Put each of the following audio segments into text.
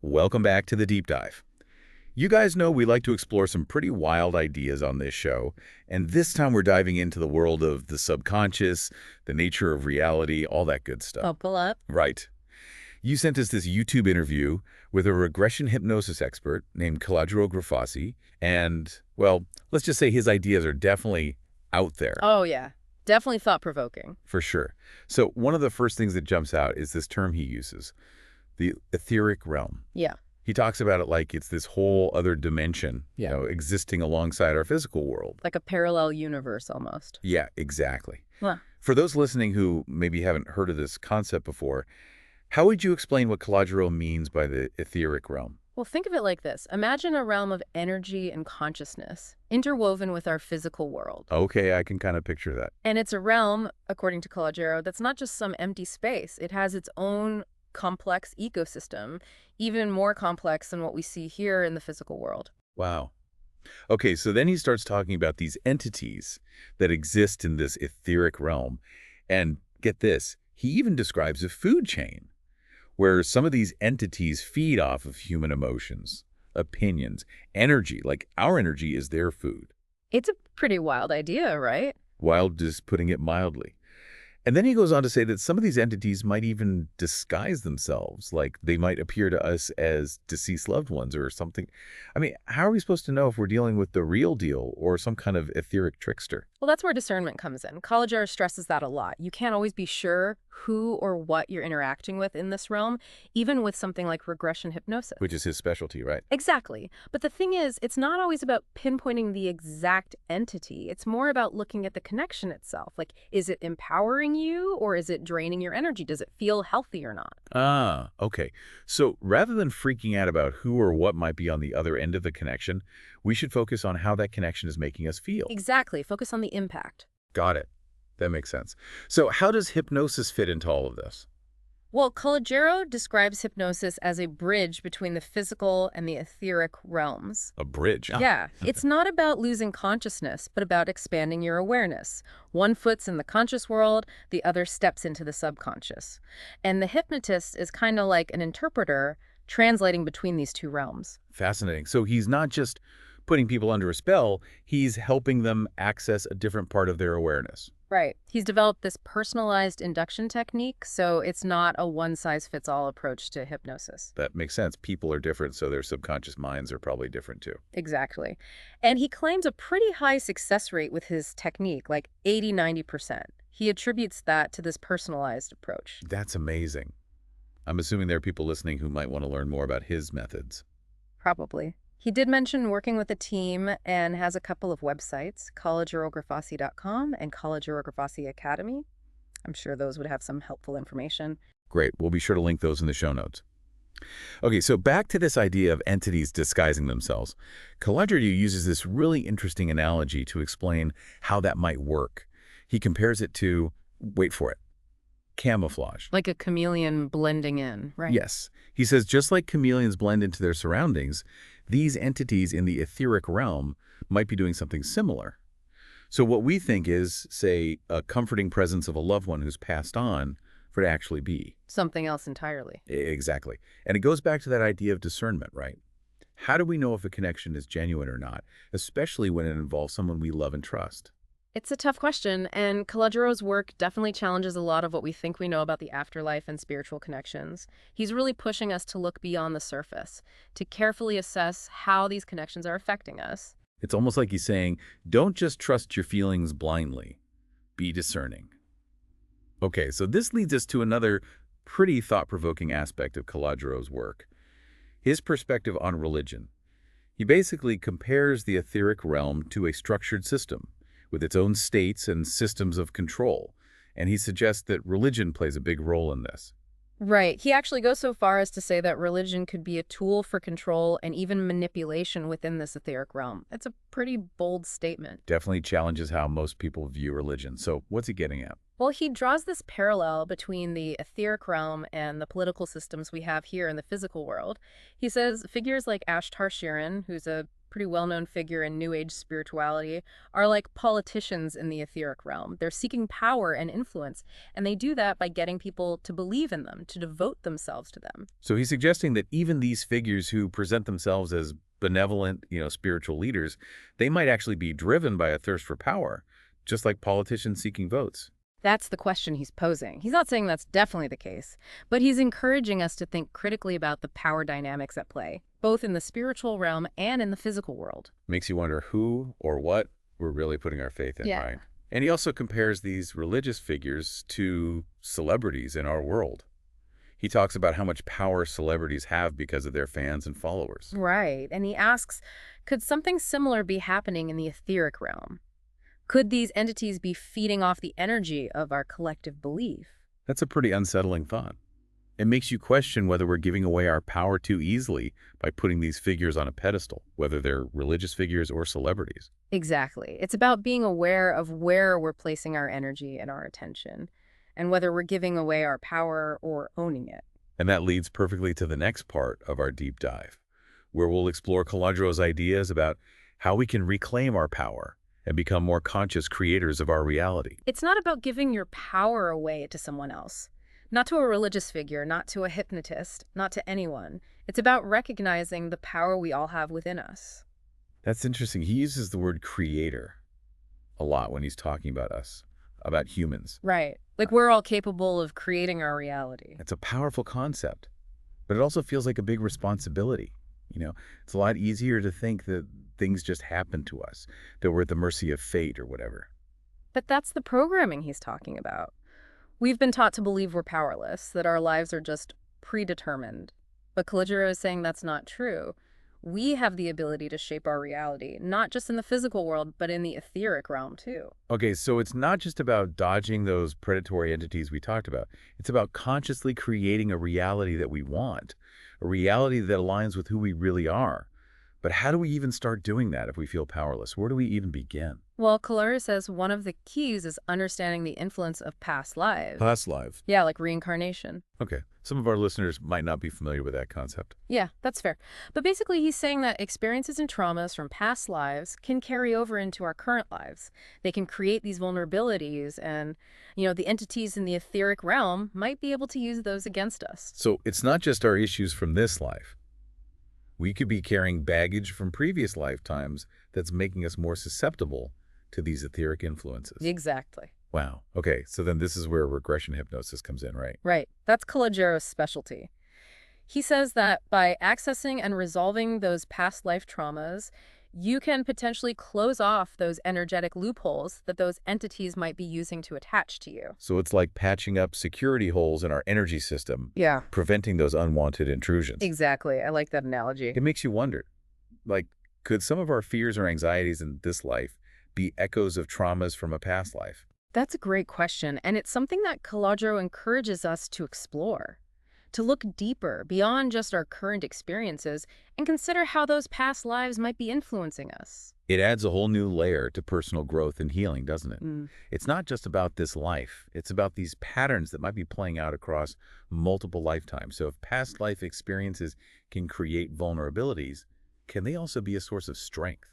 Welcome back to the Deep Dive. You guys know we like to explore some pretty wild ideas on this show, and this time we're diving into the world of the subconscious, the nature of reality, all that good stuff. Buckle up. Right. You sent us this YouTube interview with a regression hypnosis expert named CALOGERO GRIFASI, and, well, let's just say his ideas are definitely out there. Oh, yeah. Definitely thought-provoking. For sure. So one of the first things that jumps out is this term he uses, the etheric realm. Yeah. He talks about it like it's this whole other dimension, existing alongside our physical world. Like a parallel universe, almost. Yeah, exactly. Huh. For those listening who maybe haven't heard of this concept before, how would you explain what Calogero means by the etheric realm? Well, think of it like this. Imagine a realm of energy and consciousness, interwoven with our physical world. Okay, I can kind of picture that. And it's a realm, according to Calogero, that's not just some empty space. It has its own complex ecosystem, even more complex than what we see here in the physical world. Wow. Okay, so then he starts talking about these entities that exist in this etheric realm. And get this, he even describes a food chain where some of these entities feed off of human emotions, opinions, energy, like our energy is their food. It's a pretty wild idea, right? Wild is putting it mildly. And then he goes on to say that some of these entities might even disguise themselves, like they might appear to us as deceased loved ones or something. I mean, how are we supposed to know if we're dealing with the real deal or some kind of etheric trickster? Well, that's where discernment comes in. Calogero stresses that a lot. You can't always be sure who or what you're interacting with in this realm, even with something like regression hypnosis. Which is his specialty, right? Exactly. But the thing is, it's not always about pinpointing the exact entity. It's more about looking at the connection itself. Like, is it empowering you or is it draining your energy? Does it feel healthy or not? Ah, okay. So rather than freaking out about who or what might be on the other end of the connection, we should focus on how that connection is making us feel. Exactly. Focus on the impact. Got it. That makes sense. So how does hypnosis fit into all of this? Well, Calogero describes hypnosis as a bridge between the physical and the etheric realms. A bridge. Yeah, it's not about losing consciousness, but about expanding your awareness. One foot's in the conscious world, the other steps into the subconscious. And the hypnotist is kind of like an interpreter translating between these two realms. Fascinating. So he's not just putting people under a spell, he's helping them access a different part of their awareness. Right. He's developed this personalized induction technique, so it's not a one-size-fits-all approach to hypnosis. That makes sense. People are different, so their subconscious minds are probably different too. Exactly. And he claims a pretty high success rate with his technique, like 80–90%. He attributes that to this personalized approach. That's amazing. I'm assuming there are people listening who might want to learn more about his methods. Probably. He did mention working with a team and has a couple of websites, CALOGEROGRIFASI.com and CALOGERO GRIFASI Academy. I'm sure those would have some helpful information. Great. We'll be sure to link those in the show notes. Okay, so back to this idea of entities disguising themselves. Calogero uses this really interesting analogy to explain how that might work. He compares it to, wait for it, camouflage. Like a chameleon blending in, right? Yes. He says just like chameleons blend into their surroundings, these entities in the etheric realm might be doing something similar. So what we think is, say, a comforting presence of a loved one who's passed on for it to actually be something else entirely. Exactly. And it goes back to that idea of discernment, right? How do we know if a connection is genuine or not, especially when it involves someone we love and trust? It's a tough question, and Calogero's work definitely challenges a lot of what we think we know about the afterlife and spiritual connections. He's really pushing us to look beyond the surface, to carefully assess how these connections are affecting us. It's almost like he's saying, don't just trust your feelings blindly. Be discerning. Okay, so this leads us to another pretty thought-provoking aspect of Calogero's work, his perspective on religion. He basically compares the etheric realm to a structured system, with its own states and systems of control, and he suggests that religion plays a big role in this. Right. He actually goes so far as to say that religion could be a tool for control and even manipulation within this etheric realm. It's a pretty bold statement. Definitely challenges how most people view religion. So what's he getting at? Well, he draws this parallel between the etheric realm and the political systems we have here in the physical world. He says figures like Ashtar Sheeran, who's a pretty well-known figure in New Age spirituality, are like politicians in the etheric realm. They're seeking power and influence, and they do that by getting people to believe in them, to devote themselves to them. So he's suggesting that even these figures who present themselves as benevolent, spiritual leaders, they might actually be driven by a thirst for power, just like politicians seeking votes. That's the question he's posing. He's not saying that's definitely the case, but he's encouraging us to think critically about the power dynamics at play, both in the spiritual realm and in the physical world. Makes you wonder who or what we're really putting our faith in, Yeah. right? And he also compares these religious figures to celebrities in our world. He talks about how much power celebrities have because of their fans and followers. Right. And he asks, could something similar be happening in the etheric realm? Could these entities be feeding off the energy of our collective belief? That's a pretty unsettling thought. It makes you question whether we're giving away our power too easily by putting these figures on a pedestal, whether they're religious figures or celebrities. Exactly. It's about being aware of where we're placing our energy and our attention, and whether we're giving away our power or owning it. And that leads perfectly to the next part of our deep dive, where we'll explore Calagero's ideas about how we can reclaim our power and become more conscious creators of our reality. It's not about giving your power away to someone else. Not to a religious figure, not to a hypnotist, not to anyone. It's about recognizing the power we all have within us. That's interesting. He uses the word creator a lot when he's talking about us, about humans. Right. Like we're all capable of creating our reality. It's a powerful concept, but it also feels like a big responsibility. It's a lot easier to think that things just happen to us, that we're at the mercy of fate or whatever. But that's the programming he's talking about. We've been taught to believe we're powerless, that our lives are just predetermined. But Calogero is saying that's not true. We have the ability to shape our reality, not just in the physical world, but in the etheric realm too. Okay, so it's not just about dodging those predatory entities we talked about. It's about consciously creating a reality that we want, a reality that aligns with who we really are. But how do we even start doing that if we feel powerless? Where do we even begin? Well, Calogero says one of the keys is understanding the influence of past lives. Past life. Yeah, like reincarnation. Okay, some of our listeners might not be familiar with that concept. Yeah, that's fair. But basically, he's saying that experiences and traumas from past lives can carry over into our current lives. They can create these vulnerabilities, and, the entities in the etheric realm might be able to use those against us. So it's not just our issues from this life. We could be carrying baggage from previous lifetimes that's making us more susceptible to these etheric influences. Exactly. Wow. Okay, so then this is where regression hypnosis comes in, right? Right. That's Calogero's specialty. He says that by accessing and resolving those past life traumas, you can potentially close off those energetic loopholes that those entities might be using to attach to you. So it's like patching up security holes in our energy system, Yeah. preventing those unwanted intrusions. Exactly. I like that analogy. It makes you wonder, could some of our fears or anxieties in this life be echoes of traumas from a past life? That's a great question, and it's something that Calogero encourages us to explore, to look deeper beyond just our current experiences and consider how those past lives might be influencing us. It adds a whole new layer to personal growth and healing, doesn't it? It's not just about this life. It's about these patterns that might be playing out across multiple lifetimes. So if past life experiences can create vulnerabilities, can they also be a source of strength?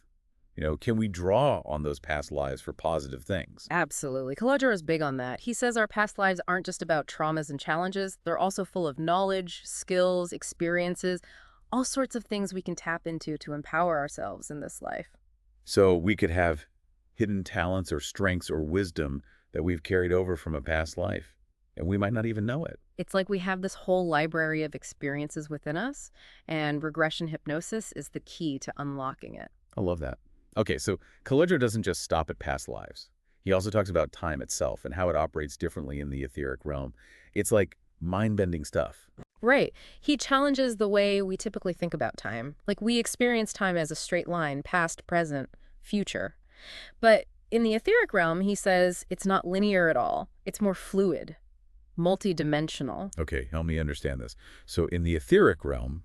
Can we draw on those past lives for positive things? Absolutely. Calogero is big on that. He says our past lives aren't just about traumas and challenges. They're also full of knowledge, skills, experiences, all sorts of things we can tap into to empower ourselves in this life. So we could have hidden talents or strengths or wisdom that we've carried over from a past life, and we might not even know it. It's like we have this whole library of experiences within us, and regression hypnosis is the key to unlocking it. I love that. Okay, so Calogero doesn't just stop at past lives. He also talks about time itself and how it operates differently in the etheric realm. It's like mind-bending stuff. Right. He challenges the way we typically think about time. Like we experience time as a straight line, past, present, future. But in the etheric realm, he says it's not linear at all. It's more fluid, multidimensional. Okay, help me understand this. So in the etheric realm,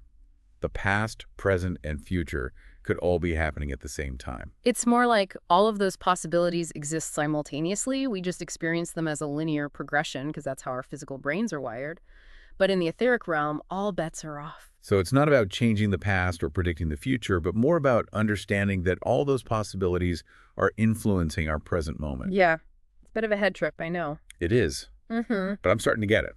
the past, present, and future could all be happening at the same time. It's more like all of those possibilities exist simultaneously. We just experience them as a linear progression because that's how our physical brains are wired. But in the etheric realm, all bets are off. So it's not about changing the past or predicting the future, but more about understanding that all those possibilities are influencing our present moment. Yeah, it's a bit of a head trip, I know. It is, Mm-hmm. but I'm starting to get it.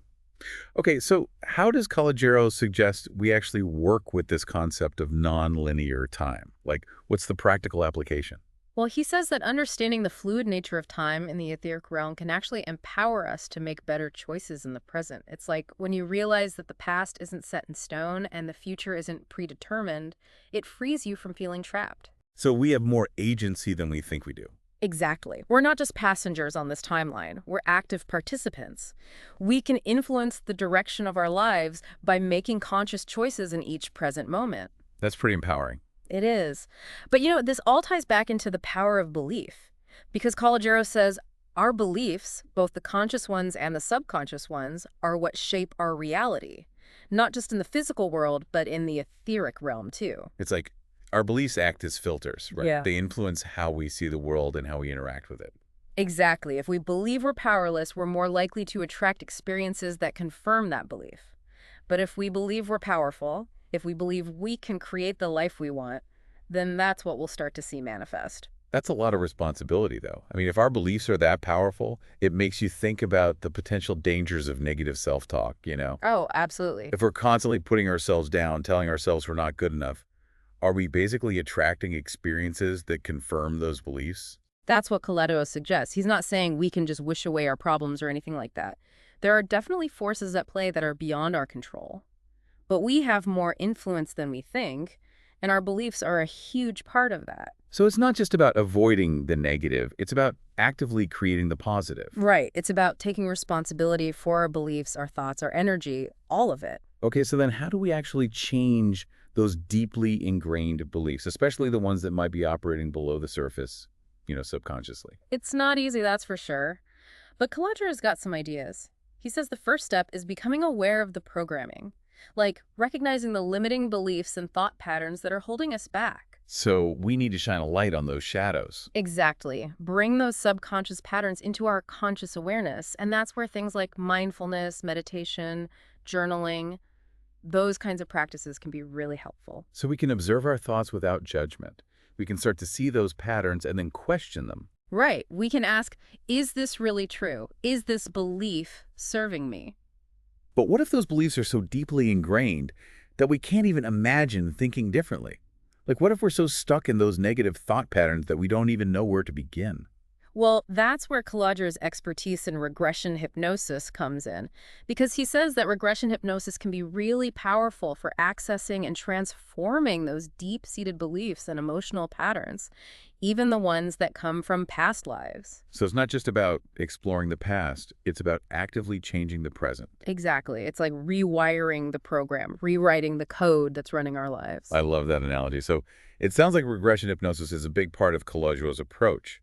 Okay, so how does Calogero suggest we actually work with this concept of non-linear time? Like, what's the practical application? Well, he says that understanding the fluid nature of time in the etheric realm can actually empower us to make better choices in the present. It's like when you realize that the past isn't set in stone and the future isn't predetermined, it frees you from feeling trapped. So we have more agency than we think we do. Exactly. We're not just passengers on this timeline. We're active participants. We can influence the direction of our lives by making conscious choices in each present moment. That's pretty empowering. It is. But this all ties back into the power of belief. Because Calogero says our beliefs, both the conscious ones and the subconscious ones, are what shape our reality. Not just in the physical world, but in the etheric realm too. It's like our beliefs act as filters, right? Yeah. They influence how we see the world and how we interact with it. Exactly. If we believe we're powerless, we're more likely to attract experiences that confirm that belief. But if we believe we're powerful, if we believe we can create the life we want, then that's what we'll start to see manifest. That's a lot of responsibility, though. I mean, if our beliefs are that powerful, it makes you think about the potential dangers of negative self-talk, Oh, absolutely. If we're constantly putting ourselves down, telling ourselves we're not good enough, are we basically attracting experiences that confirm those beliefs? That's what Calogero suggests. He's not saying we can just wish away our problems or anything like that. There are definitely forces at play that are beyond our control. But we have more influence than we think, and our beliefs are a huge part of that. So it's not just about avoiding the negative, it's about actively creating the positive. Right. It's about taking responsibility for our beliefs, our thoughts, our energy, all of it. Okay, so then how do we actually change those deeply ingrained beliefs, especially the ones that might be operating below the surface, subconsciously? It's not easy, that's for sure. But Calogero's got some ideas. He says the first step is becoming aware of the programming, like recognizing the limiting beliefs and thought patterns that are holding us back. So we need to shine a light on those shadows. Exactly. Bring those subconscious patterns into our conscious awareness, and that's where things like mindfulness, meditation, journaling, those kinds of practices can be really helpful. So we can observe our thoughts without judgment. We can start to see those patterns and then question them. Right. We can ask, is this really true? Is this belief serving me? But what if those beliefs are so deeply ingrained that we can't even imagine thinking differently? Like, what if we're so stuck in those negative thought patterns that we don't even know where to begin? Well, that's where Calogero's expertise in regression hypnosis comes in, because he says that regression hypnosis can be really powerful for accessing and transforming those deep-seated beliefs and emotional patterns, even the ones that come from past lives. So it's not just about exploring the past, it's about actively changing the present. Exactly. It's like rewiring the program, rewriting the code that's running our lives. I love that analogy. So it sounds like regression hypnosis is a big part of Calogero's approach,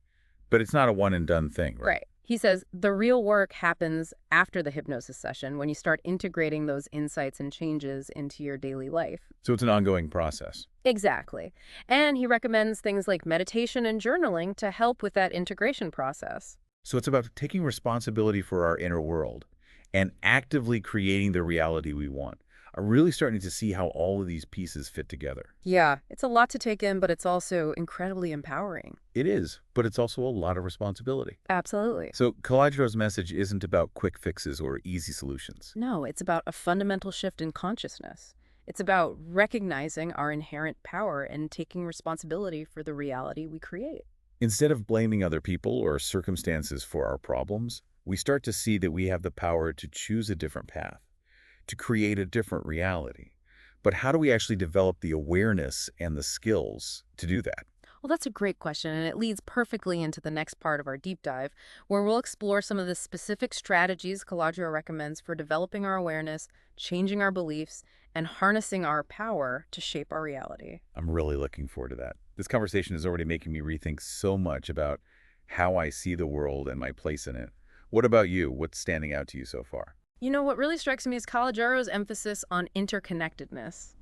but it's not a one-and-done thing, right? Right. He says the real work happens after the hypnosis session when you start integrating those insights and changes into your daily life. So it's an ongoing process. Exactly. And he recommends things like meditation and journaling to help with that integration process. So it's about taking responsibility for our inner world and actively creating the reality we want. I'm really starting to see how all of these pieces fit together. Yeah, it's a lot to take in, but it's also incredibly empowering. It is, but it's also a lot of responsibility. Absolutely. So Calogero's message isn't about quick fixes or easy solutions. No, it's about a fundamental shift in consciousness. It's about recognizing our inherent power and taking responsibility for the reality we create. Instead of blaming other people or circumstances for our problems, we start to see that we have the power to choose a different path, to create a different reality. But how do we actually develop the awareness and the skills to do that? Well, that's a great question, and it leads perfectly into the next part of our deep dive, where we'll explore some of the specific strategies Calogero recommends for developing our awareness, changing our beliefs, and harnessing our power to shape our reality. I'm really looking forward to that. This conversation is already making me rethink so much about how I see the world and my place in it. What about you? What's standing out to you so far? What really strikes me is Calogero's emphasis on interconnectedness.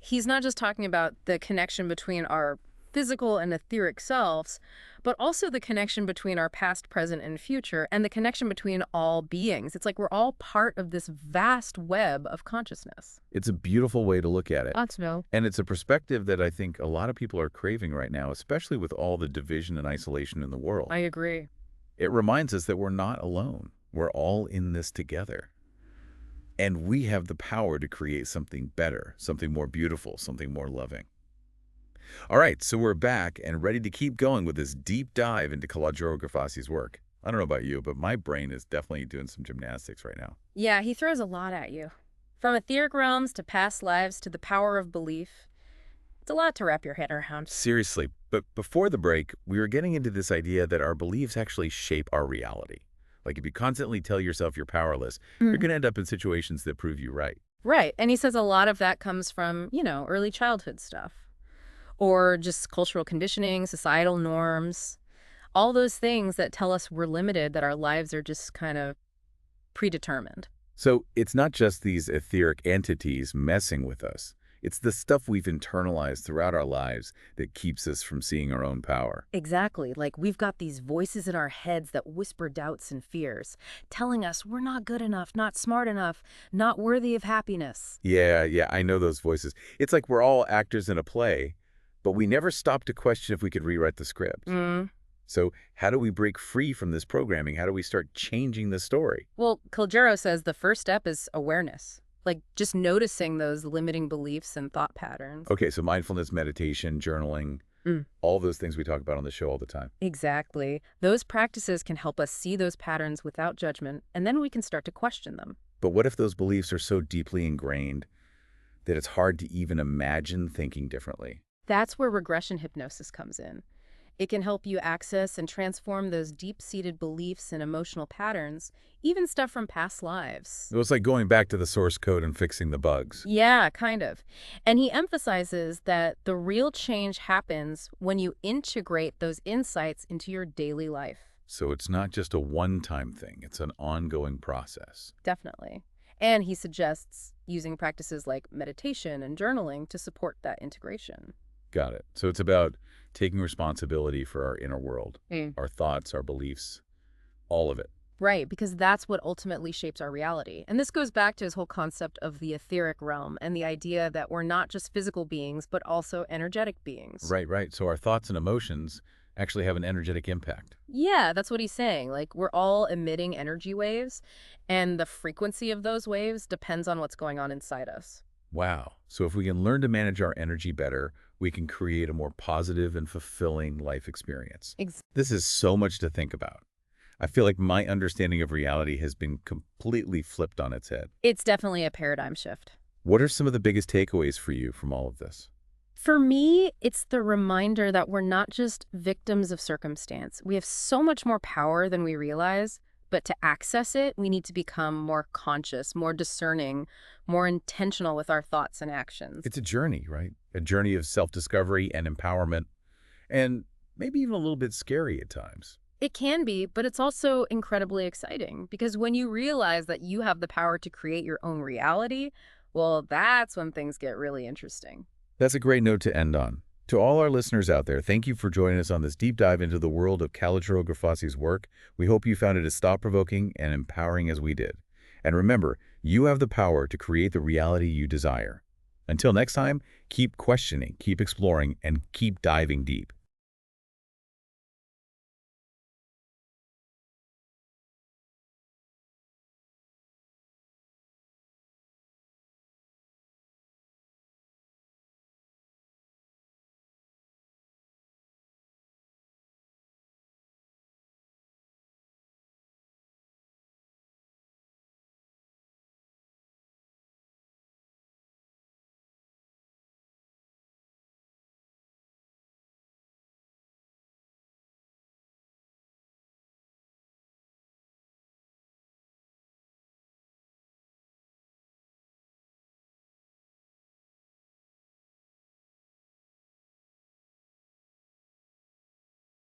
He's not just talking about the connection between our physical and etheric selves, but also the connection between our past, present, and future, and the connection between all beings. It's like we're all part of this vast web of consciousness. It's a beautiful way to look at it. Thoughts, no? And it's a perspective that I think a lot of people are craving right now, especially with all the division and isolation in the world. I agree. It reminds us that we're not alone. We're all in this together. And we have the power to create something better, something more beautiful, something more loving. All right, so we're back and ready to keep going with this deep dive into CALOGERO GRIFASI's work. I don't know about you, but my brain is definitely doing some gymnastics right now. Yeah, he throws a lot at you. From etheric realms to past lives to the power of belief. It's a lot to wrap your head around. Seriously, but before the break, we were getting into this idea that our beliefs actually shape our reality. Like if you constantly tell yourself you're powerless, you're going to end up in situations that prove you right. Right, and he says a lot of that comes from, early childhood stuff. Or just cultural conditioning, societal norms, all those things that tell us we're limited, that our lives are just kind of predetermined. So it's not just these etheric entities messing with us. It's the stuff we've internalized throughout our lives that keeps us from seeing our own power. Exactly. Like we've got these voices in our heads that whisper doubts and fears, telling us we're not good enough, not smart enough, not worthy of happiness. Yeah, I know those voices. It's like we're all actors in a play, but we never stop to question if we could rewrite the script. So how do we break free from this programming? How do we start changing the story? Well, CALOGERO says the first step is awareness. Like just noticing those limiting beliefs and thought patterns. Okay, so mindfulness, meditation, journaling, all those things we talk about on the show all the time. Exactly. Those practices can help us see those patterns without judgment, and then we can start to question them. But what if those beliefs are so deeply ingrained that it's hard to even imagine thinking differently? That's where regression hypnosis comes in. It can help you access and transform those deep-seated beliefs and emotional patterns, even stuff from past lives. It was like going back to the source code and fixing the bugs. Yeah, kind of. And he emphasizes that the real change happens when you integrate those insights into your daily life. So it's not just a one-time thing. It's an ongoing process. Definitely. And he suggests using practices like meditation and journaling to support that integration. Got it. So it's about taking responsibility for our inner world, Mm. our thoughts, our beliefs, all of it. Right, because that's what ultimately shapes our reality. And this goes back to his whole concept of the etheric realm and the idea that we're not just physical beings, but also energetic beings. Right. So our thoughts and emotions actually have an energetic impact. Yeah, that's what he's saying. Like, we're all emitting energy waves, and the frequency of those waves depends on what's going on inside us. Wow. So if we can learn to manage our energy better, we can create a more positive and fulfilling life experience. This is so much to think about. I feel like my understanding of reality has been completely flipped on its head. It's definitely a paradigm shift. What are some of the biggest takeaways for you from all of this? For me, it's the reminder that we're not just victims of circumstance. We have so much more power than we realize, but to access it, we need to become more conscious, more discerning, more intentional with our thoughts and actions. It's a journey, right? A journey of self-discovery and empowerment, and maybe even a little bit scary at times. It can be, but it's also incredibly exciting because when you realize that you have the power to create your own reality, well, that's when things get really interesting. That's a great note to end on. To all our listeners out there, thank you for joining us on this deep dive into the world of CALOGERO GRIFASI's work. We hope you found it as thought-provoking and empowering as we did. And remember, you have the power to create the reality you desire. Until next time, keep questioning, keep exploring, and keep diving deep.